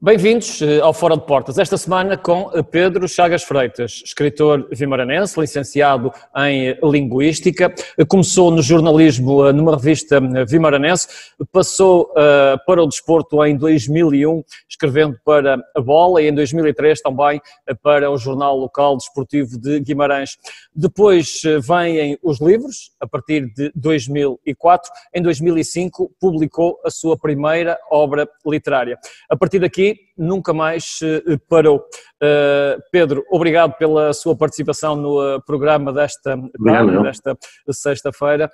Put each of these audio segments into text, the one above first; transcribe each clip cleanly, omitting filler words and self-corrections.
Bem-vindos ao Fora de Portas, esta semana com Pedro Chagas Freitas, escritor vimaranense, licenciado em Linguística, começou no jornalismo numa revista vimaranense, passou para o desporto em 2001, escrevendo para a Bola, e em 2003 também para o jornal local desportivo de Guimarães. Depois vêm os livros, a partir de 2004, em 2005 publicou a sua primeira obra literária. A partir daqui nunca mais parou. Pedro, obrigado pela sua participação no programa desta sexta-feira.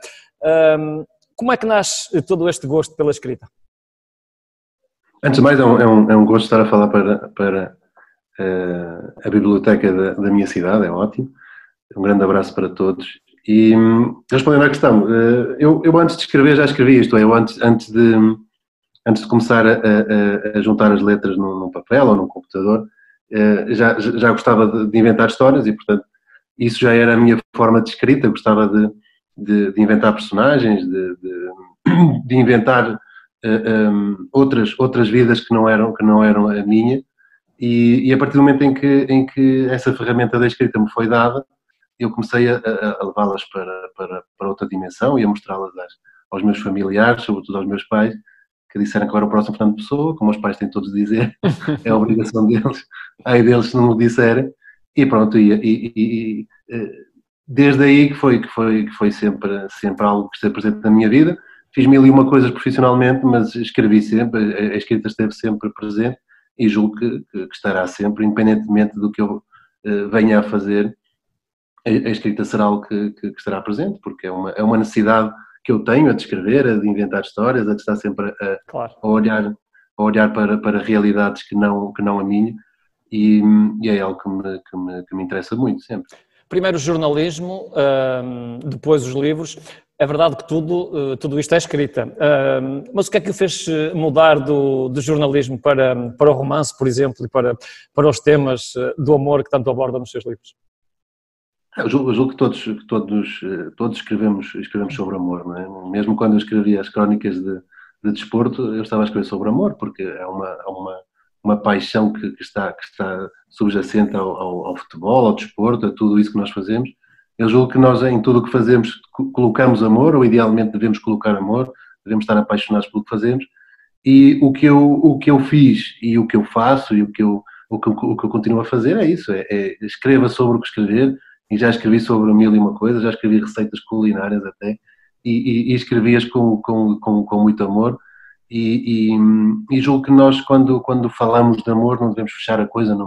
Como é que nasce todo este gosto pela escrita? Antes de mais, é um gosto estar a falar para a biblioteca da minha cidade, é ótimo. Um grande abraço para todos. E respondendo à questão, eu antes de escrever já escrevi isto, eu antes de começar a juntar as letras num papel ou num computador, já gostava de inventar histórias e, portanto, isso já era a minha forma de escrita. Eu gostava de inventar personagens, de inventar outras vidas que não eram a minha, e a partir do momento em que essa ferramenta da escrita me foi dada, eu comecei a levá-las para outra dimensão e a mostrá-las aos meus familiares, sobretudo aos meus pais, que disseram que era o próximo Fernando Pessoa, como os pais têm todos de dizer, é a obrigação deles, aí deles se não o disserem, e pronto, desde aí que foi sempre algo que esteve presente na minha vida. Fiz mil e uma coisas profissionalmente, mas escrevi sempre, a escrita esteve sempre presente e julgo que estará sempre, independentemente do que eu venha a fazer, a escrita será algo que estará presente, porque é uma necessidade que eu tenho, a de escrever, a de inventar histórias, a de estar sempre a olhar para realidades que não a minha, e é algo que me interessa muito, sempre. Primeiro o jornalismo, depois os livros. É verdade que tudo isto é escrita, mas o que é que o fez mudar do jornalismo para o romance, por exemplo, e para os temas do amor que tanto aborda nos seus livros? Eu julgo que todos escrevemos sobre amor, não é? Mesmo quando eu escrevia as crónicas de desporto, eu estava a escrever sobre amor, porque é uma paixão que está subjacente ao futebol, ao desporto, a tudo isso que nós fazemos. Eu julgo que nós, em tudo o que fazemos, colocamos amor, ou idealmente devemos colocar amor, devemos estar apaixonados pelo que fazemos, e o que eu fiz e o que eu faço e o que eu continuo a fazer é isso, escreva sobre o que escrever. E já escrevi sobre mil e uma coisas, já escrevi receitas culinárias até, e escrevi-as com muito amor, e julgo que nós, quando falamos de amor, não devemos fechar a coisa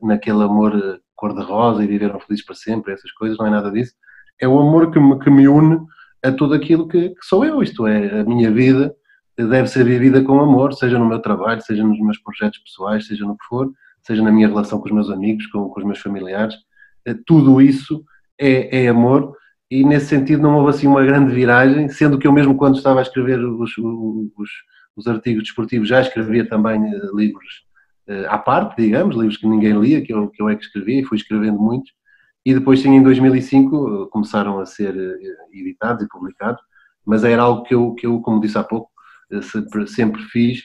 naquele amor cor-de-rosa e viveram felizes para sempre, essas coisas, não é nada disso. É o amor que me une a tudo aquilo que sou eu, isto é, a minha vida deve ser vivida com amor, seja no meu trabalho, seja nos meus projetos pessoais, seja no que for, seja na minha relação com os meus amigos, com os meus familiares. Tudo isso é amor, e nesse sentido não houve assim uma grande viragem, sendo que eu mesmo quando estava a escrever os artigos desportivos já escrevia também livros à parte, digamos, livros que ninguém lia, que eu é que escrevia, e fui escrevendo muitos, e depois sim, em 2005 começaram a ser editados e publicados, mas era algo que eu, como disse há pouco, sempre fiz,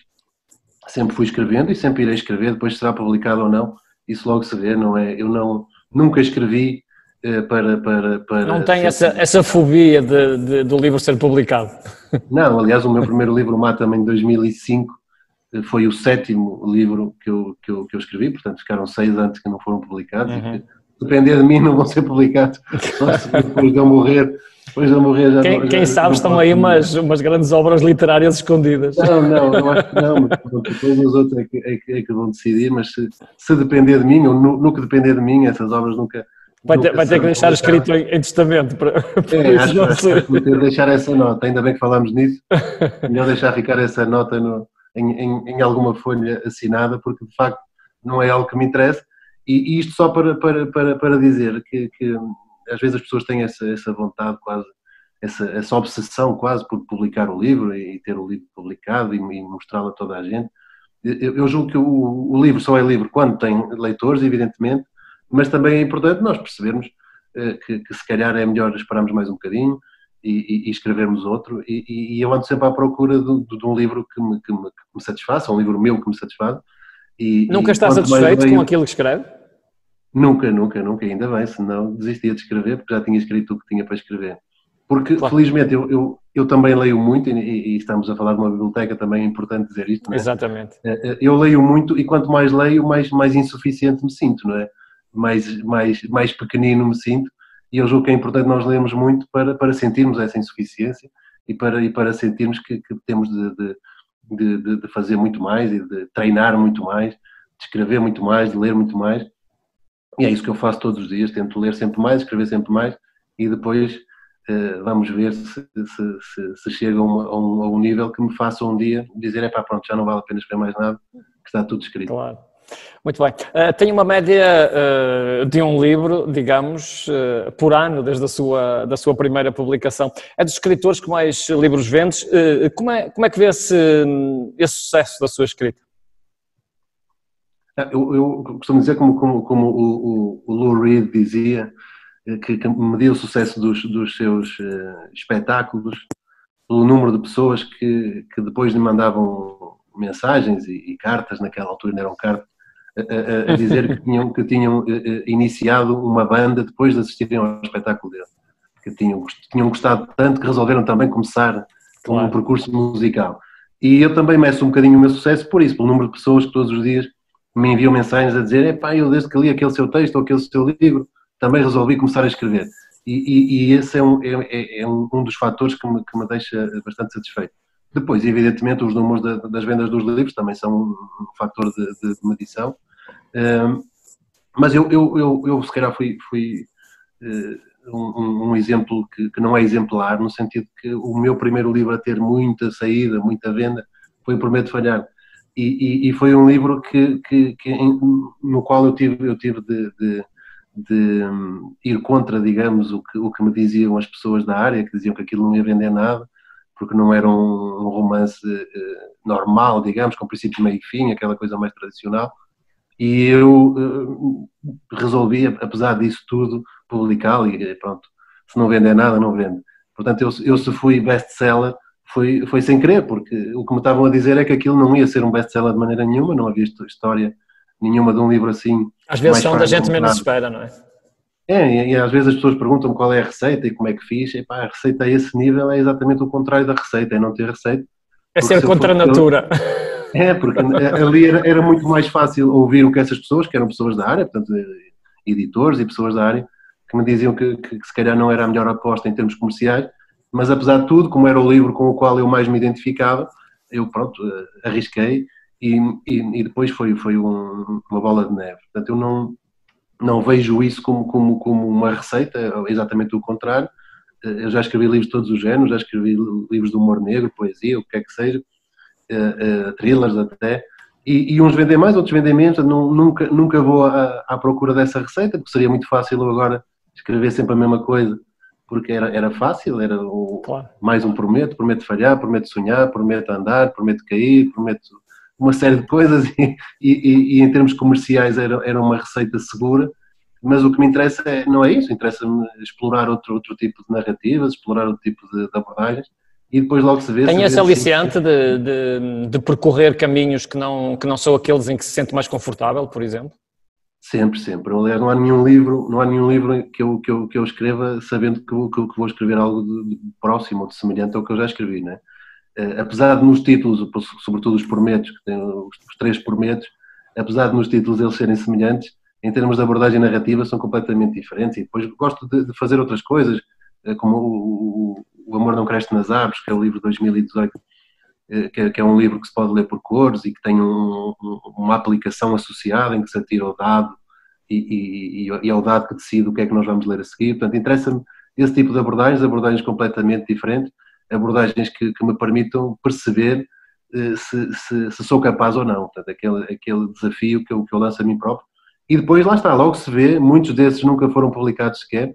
sempre fui escrevendo e sempre irei escrever. Depois será publicado ou não, isso logo se vê, não é? Eu nunca escrevi para... Não tem essa fobia do livro ser publicado? Não, aliás, o meu primeiro livro, Mata-me, em 2005, foi o 7º livro que eu escrevi, portanto ficaram 6 antes que não foram publicados, e que, se depender de mim, não vão ser publicados, só se depois de eu morrer... Quem sabe estão aí umas grandes obras literárias escondidas. Não, eu acho que não, mas depois os outros é que vão decidir, mas se depender de mim, ou no que depender de mim, essas obras nunca... Vai ter que deixar escrito em testamento para acho que ter deixar essa nota, ainda bem que falámos nisso, melhor deixar ficar essa nota em alguma folha assinada, porque de facto não é algo que me interessa, e isto só para dizer que às vezes as pessoas têm essa vontade quase, essa obsessão quase por publicar o livro e ter o livro publicado e mostrá-lo a toda a gente. Eu julgo que o livro só é livre quando tem leitores, evidentemente, mas também é importante nós percebermos que se calhar é melhor esperarmos mais um bocadinho e escrevermos outro, e eu ando sempre à procura de um livro que me satisfaça, um livro meu que me satisfaça, Nunca está quanto mais satisfeito leio, com aquilo que escreve? nunca, ainda bem, senão desistia de escrever, porque já tinha escrito o que tinha para escrever. Porque, Claro. felizmente, eu também leio muito, e estamos a falar de uma biblioteca, também é importante dizer isto, não é? Exatamente. Eu leio muito, e quanto mais leio, mais insuficiente me sinto, não é? Mais pequenino me sinto, e eu julgo que é importante nós lermos muito para sentirmos essa insuficiência e para sentirmos que temos de fazer muito mais e de treinar muito mais, de escrever muito mais, de ler muito mais. E é isso que eu faço todos os dias, tento ler sempre mais, escrever sempre mais, e depois vamos ver se chega a um nível que me faça um dia dizer, pronto, já não vale a pena escrever mais nada, que está tudo escrito. Claro. Muito bem. Tem uma média de um livro, digamos, por ano, desde da sua primeira publicação. É dos escritores que mais livros vendes. Como é que vê esse sucesso da sua escrita? Eu costumo dizer, como o Lou Reed dizia, que media o sucesso dos seus espetáculos pelo número de pessoas que depois lhe mandavam mensagens e cartas, naquela altura ainda eram cartas, a dizer que tinham iniciado uma banda depois de assistirem ao espetáculo dele, que tinham gostado tanto que resolveram também começar um percurso musical. E eu também meço um bocadinho o meu sucesso por isso, pelo número de pessoas que todos os dias me enviam mensagens a dizer, eu desde que li aquele seu texto ou aquele seu livro, também resolvi começar a escrever. E esse é um dos fatores que me deixa bastante satisfeito. Depois, evidentemente, os números das vendas dos livros também são um fator de medição. Mas eu se calhar fui um exemplo que não é exemplar, no sentido que o meu primeiro livro a ter muita saída, muita venda, foi o Prometo Falhar. E foi um livro no qual eu tive de ir contra, digamos, o que me diziam as pessoas da área, que diziam que aquilo não ia vender nada, porque não era um romance normal, digamos, com princípio, meio e fim, aquela coisa mais tradicional. E eu resolvi, apesar disso tudo, publicá-lo e pronto, se não vender nada, não vende. Portanto, eu se fui best-seller, foi sem querer, porque o que me estavam a dizer é que aquilo não ia ser um best-seller de maneira nenhuma, não havia história nenhuma de um livro assim. Às vezes são onde a gente menos espera, não é? E às vezes as pessoas perguntam qual é a receita e como é que fiz. A receita a esse nível é exatamente o contrário da receita, é não ter receita. É ser contra a natura. Porque ali era muito mais fácil ouvir o que essas pessoas, que eram pessoas da área, portanto, editores e pessoas da área, que me diziam que se calhar não era a melhor aposta em termos comerciais, mas apesar de tudo, como era o livro com o qual eu mais me identificava, eu pronto, arrisquei e depois foi uma bola de neve. Portanto, eu não vejo isso como uma receita, é exatamente o contrário. Eu já escrevi livros de todos os géneros, já escrevi livros de humor negro, poesia, o que quer que seja, thrillers até, e uns vendem mais, outros vendem menos. Nunca vou à procura dessa receita, porque seria muito fácil eu agora escrever sempre a mesma coisa, porque era fácil, mais um prometo falhar, prometo sonhar, prometo andar, prometo cair, prometo uma série de coisas, e em termos comerciais era uma receita segura, mas o que me interessa não é isso, interessa-me explorar outro tipo de narrativas, explorar outro tipo de abordagens, e depois logo se vê... Tem esse aliciante de percorrer caminhos que não são aqueles em que se sente mais confortável, por exemplo? Sempre. Aliás, não há nenhum livro que eu escreva sabendo que vou escrever algo de próximo ou de semelhante ao que eu já escrevi, não é? Apesar de nos títulos, sobretudo os prometos, que têm os 3 prometos, apesar de nos títulos eles serem semelhantes, em termos de abordagem narrativa são completamente diferentes. E depois gosto de fazer outras coisas, como o Amor Não Cresce nas Árvores, que é o livro de 2018, que é um livro que se pode ler por cores e que tem uma aplicação associada em que se atira o dado e é o dado que decide o que é que nós vamos ler a seguir. Portanto, interessa-me esse tipo de abordagens completamente diferentes, abordagens que me permitam perceber se sou capaz ou não. Portanto, aquele desafio que eu lanço a mim próprio. E depois, lá está, logo se vê, muitos desses nunca foram publicados sequer,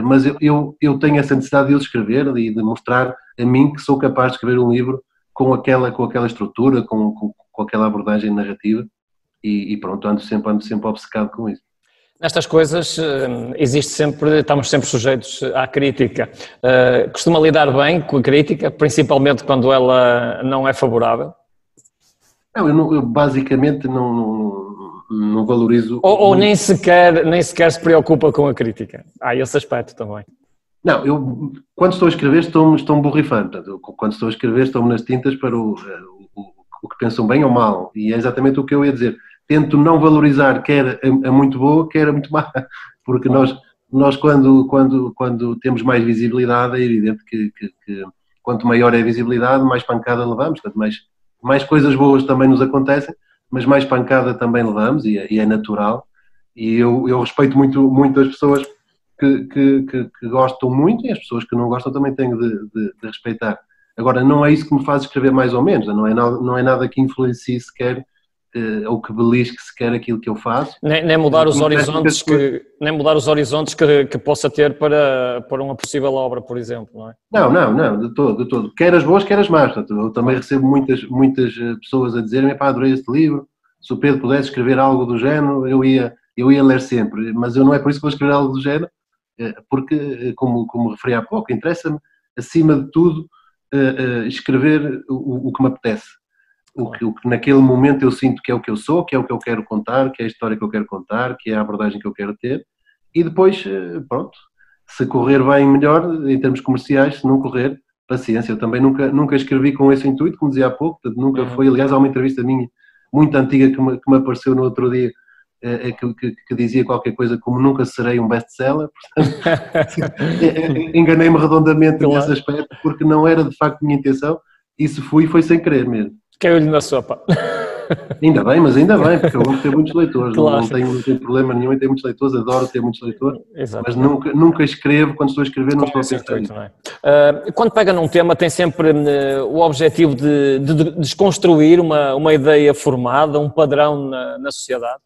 mas eu tenho essa necessidade de os escrever e de mostrar a mim que sou capaz de escrever um livro com aquela estrutura, com aquela abordagem narrativa, e pronto, ando sempre obcecado com isso. Nestas coisas estamos sempre sujeitos à crítica. Costuma lidar bem com a crítica, principalmente quando ela não é favorável? Não, eu basicamente não valorizo... Ou nem sequer se preocupa com a crítica. Há esse aspecto também. Não, eu quando estou a escrever estou-me borrifando. Portanto, quando estou a escrever estou-me nas tintas para o que pensam bem ou mal. E é exatamente o que eu ia dizer. Tento não valorizar quer a muito boa, quer a muito má. Porque nós quando temos mais visibilidade, é evidente que quanto maior é a visibilidade, mais pancada levamos. Portanto, mais coisas boas também nos acontecem, mas mais pancada também levamos e é natural. E eu respeito muito as pessoas que gostam muito e as pessoas que não gostam também tenho de respeitar. Agora, não é isso que me faz escrever mais ou menos, não é nada que influencie sequer ou que belisque sequer aquilo que eu faço. Nem mudar os horizontes que possa ter para uma possível obra, por exemplo, não é? Não, de todo. Quer as boas, quer as más. Portanto, eu também recebo muitas pessoas a dizerem, pá, adorei este livro, se o Pedro pudesse escrever algo do género, eu ia ler sempre, mas eu não é por isso que vou escrever algo do género, porque, como referi há pouco, interessa-me, acima de tudo, escrever o que me apetece. O que naquele momento eu sinto que é o que eu sou, que é o que eu quero contar, que é a história que eu quero contar, que é a abordagem que eu quero ter, e depois, pronto, se correr bem melhor, em termos comerciais, se não correr, paciência. Eu também nunca escrevi com esse intuito, como dizia há pouco, portanto, nunca foi, aliás, há uma entrevista minha, muito antiga, que me apareceu no outro dia, que dizia qualquer coisa como nunca serei um best-seller, enganei-me redondamente nesse aspecto, porque não era de facto minha intenção, e se foi sem querer mesmo. Caiu-lhe na sopa. Ainda bem, porque eu gosto de ter muitos leitores, claro. não tenho problema nenhum em ter muitos leitores, adoro ter muitos leitores, mas nunca escrevo, quando estou a escrever não estou a pensar nisso. Quando pega num tema tem sempre o objetivo de desconstruir uma ideia formada, um padrão na sociedade?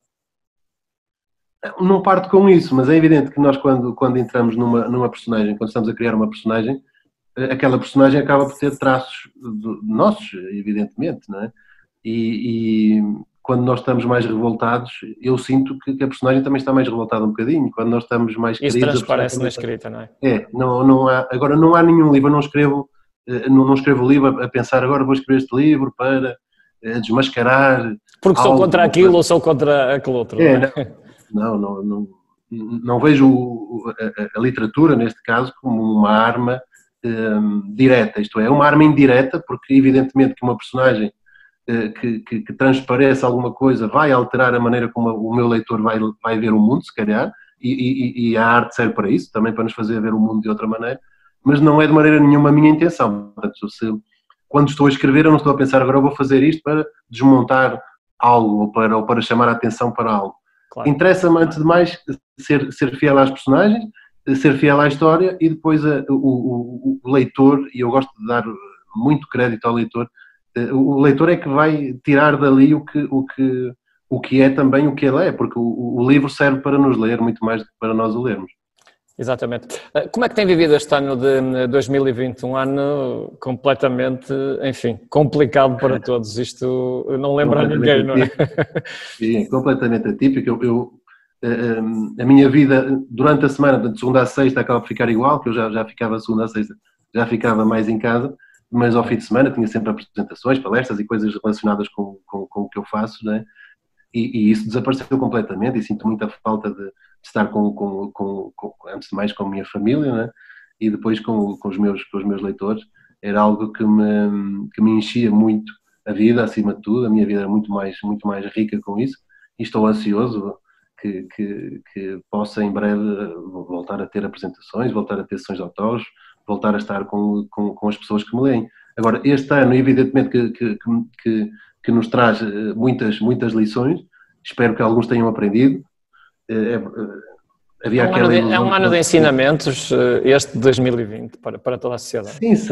Não parto com isso, mas é evidente que nós quando entramos numa personagem, quando estamos a criar uma personagem, aquela personagem acaba por ter traços nossos, evidentemente, não é? E quando nós estamos mais revoltados, eu sinto que a personagem também está mais revoltada um bocadinho. Quando nós estamos mais queridos... Isso transparece na escrita, não é? Agora não há nenhum livro, eu não escrevo o livro a pensar agora vou escrever este livro para desmascarar... Porque sou contra aquilo ou sou contra aquele outro, não vejo a literatura, neste caso, como uma arma direta, isto é, uma arma indireta, porque evidentemente que uma personagem que transpareça alguma coisa vai alterar a maneira como o meu leitor vai ver o mundo, se calhar, e a arte serve para isso, também para nos fazer ver o mundo de outra maneira, mas não é de maneira nenhuma a minha intenção. Portanto, quando estou a escrever eu não estou a pensar agora eu vou fazer isto para desmontar algo ou para chamar a atenção para algo. Claro. Interessa-me, antes de mais, ser fiel às personagens, ser fiel à história e depois o leitor, e eu gosto de dar muito crédito ao leitor, o leitor é que vai tirar dali o que é também o que ele é, porque o livro serve para nos ler muito mais do que para nós o lermos. Exatamente. Como é que tem vivido este ano de 2020? Um ano completamente, enfim, complicado para todos. Isto não lembra a ninguém, não é? Sim, completamente atípico. A minha vida durante a semana, de segunda a sexta, acaba por ficar igual, que eu já ficava segunda a sexta, já ficava mais em casa, mas ao fim de semana tinha sempre apresentações, palestras e coisas relacionadas com o que eu faço, né? E isso desapareceu completamente e sinto muita falta de estar antes de mais com a minha família, né? E depois com os meus leitores. Era algo que me enchia muito a vida, acima de tudo. A minha vida era muito mais rica com isso e estou ansioso que possa em breve voltar a ter apresentações, voltar a ter sessões de autógrafos, voltar a estar com as pessoas que me leem. Agora, este ano, evidentemente, que nos traz muitas lições, espero que alguns tenham aprendido. É um ano de ensinamentos, este de 2020, para toda a sociedade. Sim, se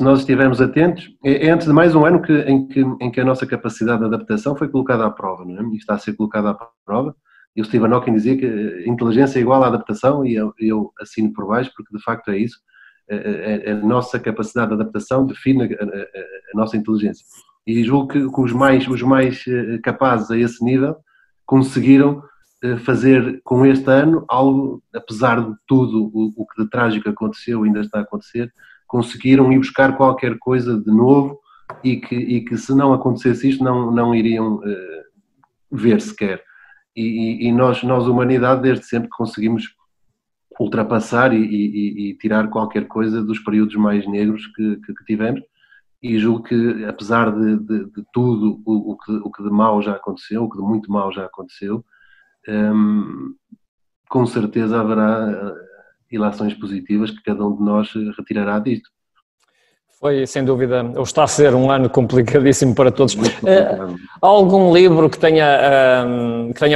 nós estivermos atentos, é antes de mais um ano em que a nossa capacidade de adaptação foi colocada à prova, não é? E está a ser colocada à prova. E o Stephen Hawking dizia que inteligência é igual à adaptação, e eu assino por baixo, porque de facto é isso. A nossa capacidade de adaptação define a nossa inteligência. E julgo que os mais capazes a esse nível conseguiram fazer com este ano algo, apesar de tudo o que de trágico aconteceu, ainda está a acontecer, conseguiram ir buscar qualquer coisa de novo e que se não acontecesse isto não iriam ver sequer. E nós, humanidade, desde sempre conseguimos ultrapassar e tirar qualquer coisa dos períodos mais negros que tivemos, e julgo que, apesar de tudo o que de mal já aconteceu, o que de muito mal já aconteceu, com certeza haverá ilações positivas que cada um de nós retirará disto. Foi, sem dúvida, ou está a ser um ano complicadíssimo para todos. Há algum livro que tenha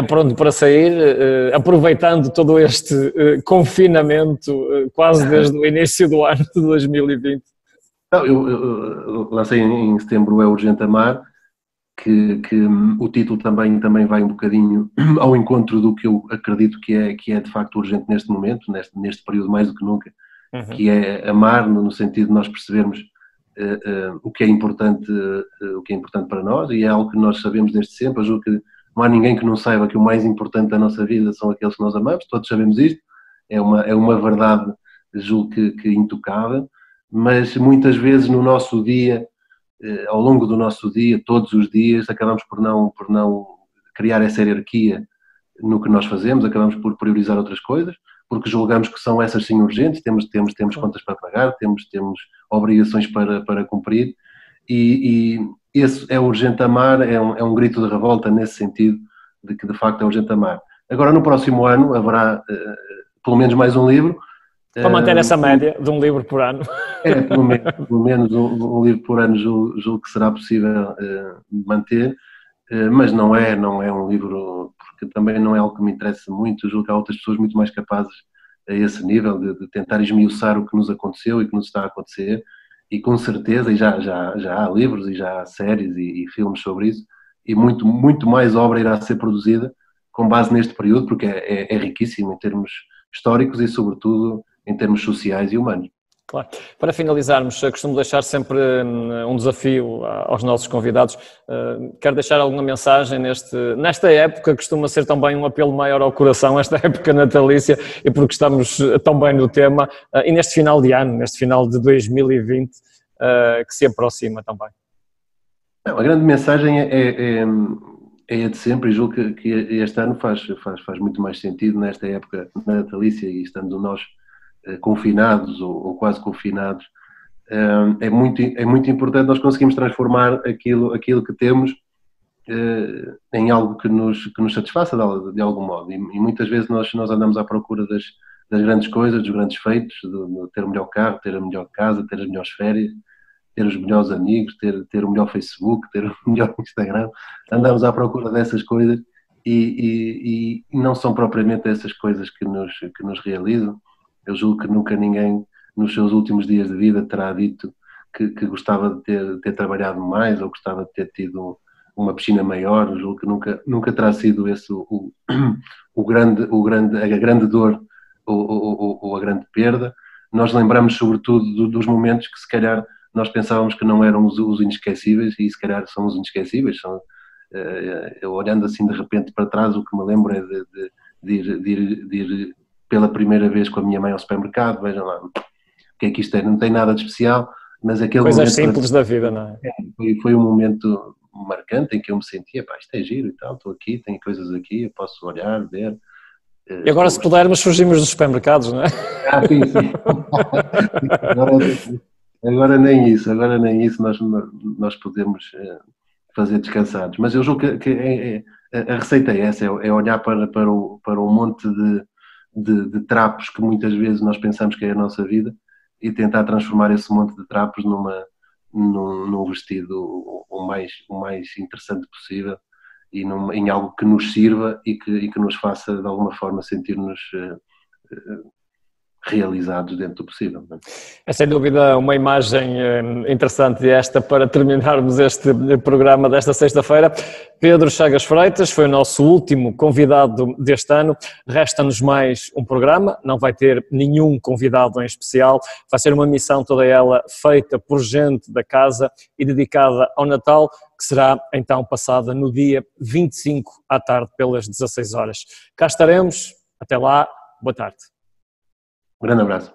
pronto para sair, aproveitando todo este confinamento, quase desde o início do ano de 2020? Não, eu lancei em setembro É Urgente Amar, que o título também vai um bocadinho ao encontro do que eu acredito que é de facto urgente neste momento, neste período mais do que nunca, que é amar no sentido de nós percebermos o que é importante para nós, e é algo que nós sabemos desde sempre. Eu julgo que não há ninguém que não saiba que o mais importante da nossa vida são aqueles que nós amamos, todos sabemos isto, é uma verdade, julgo que intocável, mas muitas vezes no nosso dia, ao longo do nosso dia, todos os dias, acabamos por não criar essa hierarquia no que nós fazemos, acabamos por priorizar outras coisas, porque julgamos que são essas sim urgentes, temos contas para pagar, temos obrigações para cumprir, e esse É Urgente Amar é um grito de revolta nesse sentido, de que de facto é urgente amar. Agora, no próximo ano, haverá pelo menos mais um livro. Para manter essa média de um livro por ano. Pelo menos um livro por ano julgo que será possível manter, mas não é um livro, porque também não é algo que me interessa muito. Julgo que há outras pessoas muito mais capazes a esse nível de tentar esmiuçar o que nos aconteceu e que nos está a acontecer, e com certeza, e já há livros e já há séries e filmes sobre isso, e muito mais obra irá ser produzida com base neste período, porque é riquíssimo em termos históricos e sobretudo em termos sociais e humanos. Claro. Para finalizarmos, costumo deixar sempre um desafio aos nossos convidados. Quero deixar alguma mensagem nesta época, costuma ser também um apelo maior ao coração, esta época natalícia, e porque estamos tão bem no tema, e neste final de ano, neste final de 2020, que se aproxima também. A grande mensagem é a de sempre, e julgo que este ano faz muito mais sentido nesta época natalícia, e estando nós confinados ou quase confinados, é muito importante nós conseguirmos transformar aquilo que temos em algo que nos satisfaça de algum modo, e muitas vezes nós andamos à procura das grandes coisas, dos grandes feitos, de ter o melhor carro, ter a melhor casa, ter as melhores férias, ter os melhores amigos, ter o melhor Facebook, ter o melhor Instagram. Andamos à procura dessas coisas e não são propriamente essas coisas que nos realizam. Eu julgo que nunca ninguém, nos seus últimos dias de vida, terá dito que gostava de ter trabalhado mais ou gostava de ter tido uma piscina maior. Eu julgo que nunca terá sido esse a grande dor ou a grande perda. Nós lembramos, sobretudo, dos momentos que, se calhar, nós pensávamos que não eram os inesquecíveis, e se calhar são os inesquecíveis. Eu, olhando assim de repente para trás, o que me lembro é de ir pela primeira vez com a minha mãe ao supermercado. Vejam lá, o que é que isto é? Não tem nada de especial, mas aquele coisas momento simples da vida, não é? Foi um momento marcante em que eu me sentia, isto é giro e tal, estou aqui, tenho coisas aqui, eu posso olhar, ver. E agora, se pudermos, fugimos dos supermercados, não é? Sim. Agora nem isso nós podemos fazer descansados. Mas eu julgo que a receita é essa, é olhar para um monte de trapos que muitas vezes nós pensamos que é a nossa vida, e tentar transformar esse monte de trapos num vestido o mais interessante possível, e em algo que nos sirva e que nos faça de alguma forma sentir-nos realizados dentro do possível. É sem dúvida uma imagem interessante esta para terminarmos este programa desta sexta-feira. Pedro Chagas Freitas foi o nosso último convidado deste ano. Resta-nos mais um programa, não vai ter nenhum convidado em especial, vai ser uma missão toda ela feita por gente da casa e dedicada ao Natal, que será então passada no dia 25 à tarde pelas 16 horas. Cá estaremos, até lá, boa tarde. Um grande abraço.